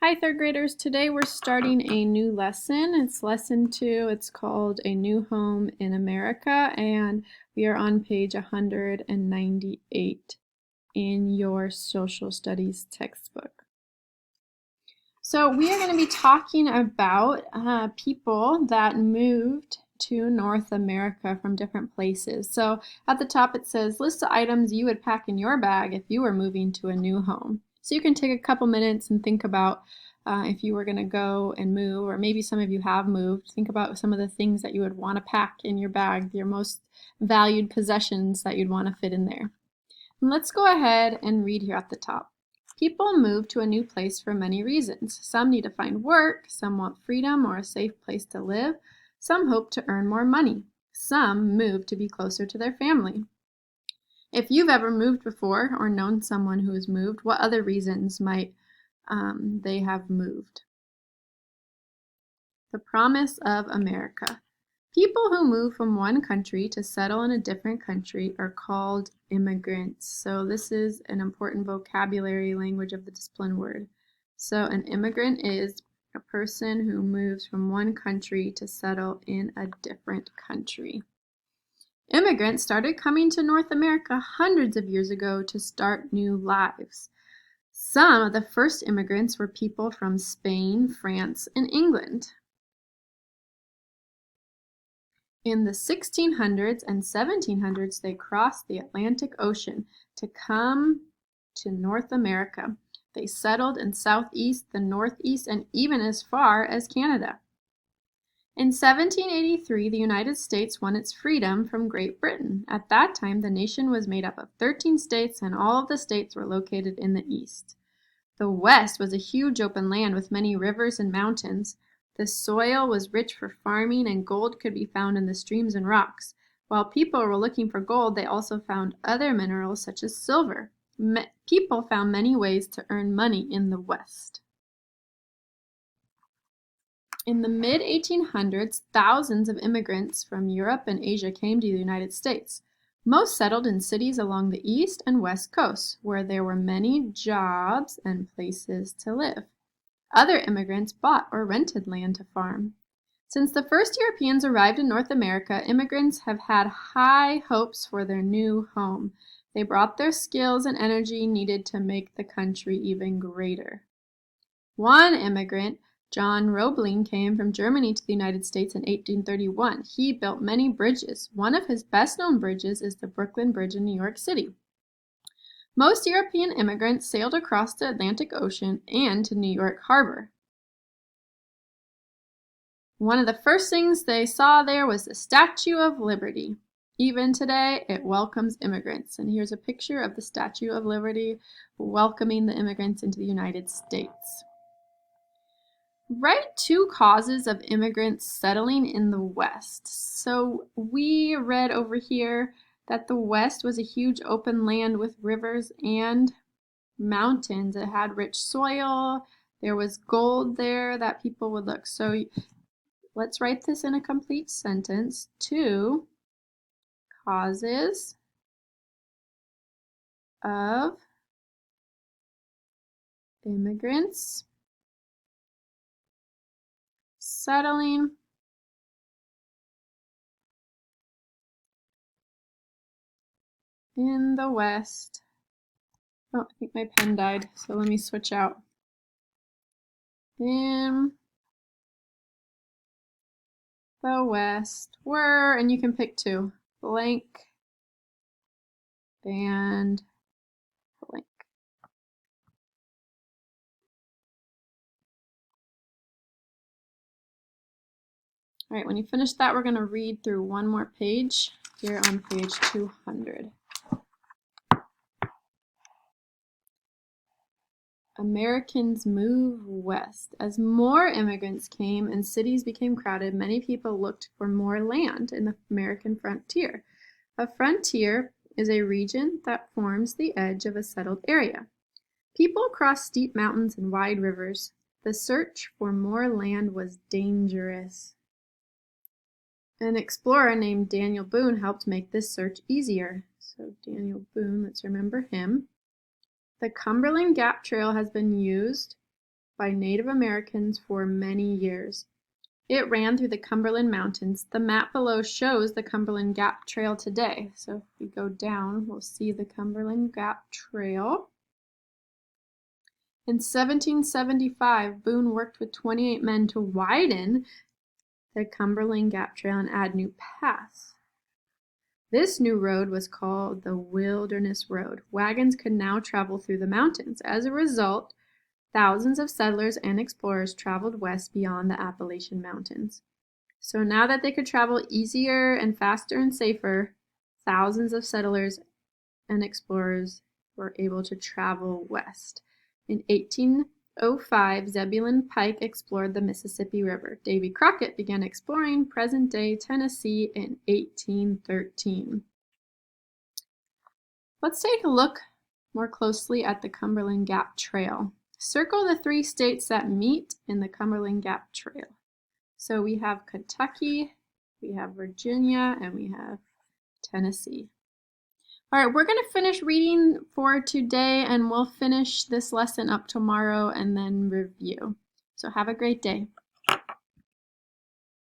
Hi, third graders. Today we're starting a new lesson. It's lesson 2. It's called A New Home in America, and we are on page 198 in your social studies textbook. So we are going to be talking about people that moved to North America from different places. So at the top it says, list the items you would pack in your bag if you were moving to a new home. So you can take a couple minutes and think about if you were going to go and move, or maybe some of you have moved. Think about some of the things that you would want to pack in your bag, your most valued possessions that you'd want to fit in there. And let's go ahead and read here at the top. People move to a new place for many reasons. Some need to find work, some want freedom or a safe place to live, some hope to earn more money, some move to be closer to their family. If you've ever moved before or known someone who has moved, what other reasons might they have moved? The promise of America. People who move from one country to settle in a different country are called immigrants. So this is an important vocabulary language of the discipline word. So an immigrant is a person who moves from one country to settle in a different country. Immigrants started coming to North America hundreds of years ago to start new lives. Some of the first immigrants were people from Spain, France, and England. In the 1600s and 1700s, they crossed the Atlantic Ocean to come to North America. They settled in Southeast, the Northeast, and even as far as Canada. In 1783, the United States won its freedom from Great Britain. At that time, the nation was made up of 13 states, and all of the states were located in the East. The West was a huge open land with many rivers and mountains. The soil was rich for farming, and gold could be found in the streams and rocks. While people were looking for gold, they also found other minerals such as silver. People found many ways to earn money in the West. In the mid-1800s, thousands of immigrants from Europe and Asia came to the United States. Most settled in cities along the east and west coasts, where there were many jobs and places to live. Other immigrants bought or rented land to farm. Since the first Europeans arrived in North America, immigrants have had high hopes for their new home. They brought their skills and energy needed to make the country even greater. One immigrant, John Roebling, came from Germany to the United States in 1831. He built many bridges. One of his best-known bridges is the Brooklyn Bridge in New York City. Most European immigrants sailed across the Atlantic Ocean and to New York Harbor. One of the first things they saw there was the Statue of Liberty. Even today, it welcomes immigrants. And here's a picture of the Statue of Liberty welcoming the immigrants into the United States. Write 2 causes of immigrants settling in the West. So we read over here that the West was a huge open land with rivers and mountains. It had rich soil. There was gold there that people would look. So let's write this in a complete sentence. 2 causes of immigrants settling in the West. Oh, I think my pen died, so let me switch out. In the West were, and you can pick 2, blank and blank. All right, when you finish that, we're going to read through one more page here on page 200. Americans move west. As more immigrants came and cities became crowded, many people looked for more land in the American frontier. A frontier is a region that forms the edge of a settled area. People crossed steep mountains and wide rivers. The search for more land was dangerous. An explorer named Daniel Boone helped make this search easier. So Daniel Boone, let's remember him. The Cumberland Gap Trail has been used by Native Americans for many years. It ran through the Cumberland Mountains. The map below shows the Cumberland Gap Trail today. So if we go down, we'll see the Cumberland Gap Trail. In 1775, Boone worked with 28 men to widen the Cumberland Gap Trail and add new paths. This new road was called the Wilderness Road. Wagons could now travel through the mountains. As a result, thousands of settlers and explorers traveled west beyond the Appalachian Mountains. So now that they could travel easier and faster and safer, thousands of settlers and explorers were able to travel west. In 1805, Zebulon Pike explored the Mississippi River. Davy Crockett began exploring present-day Tennessee in 1813. Let's take a look more closely at the Cumberland Gap Trail. Circle the 3 states that meet in the Cumberland Gap Trail. So we have Kentucky, we have Virginia, and we have Tennessee. All right, we're going to finish reading for today, and we'll finish this lesson up tomorrow and then review. So have a great day.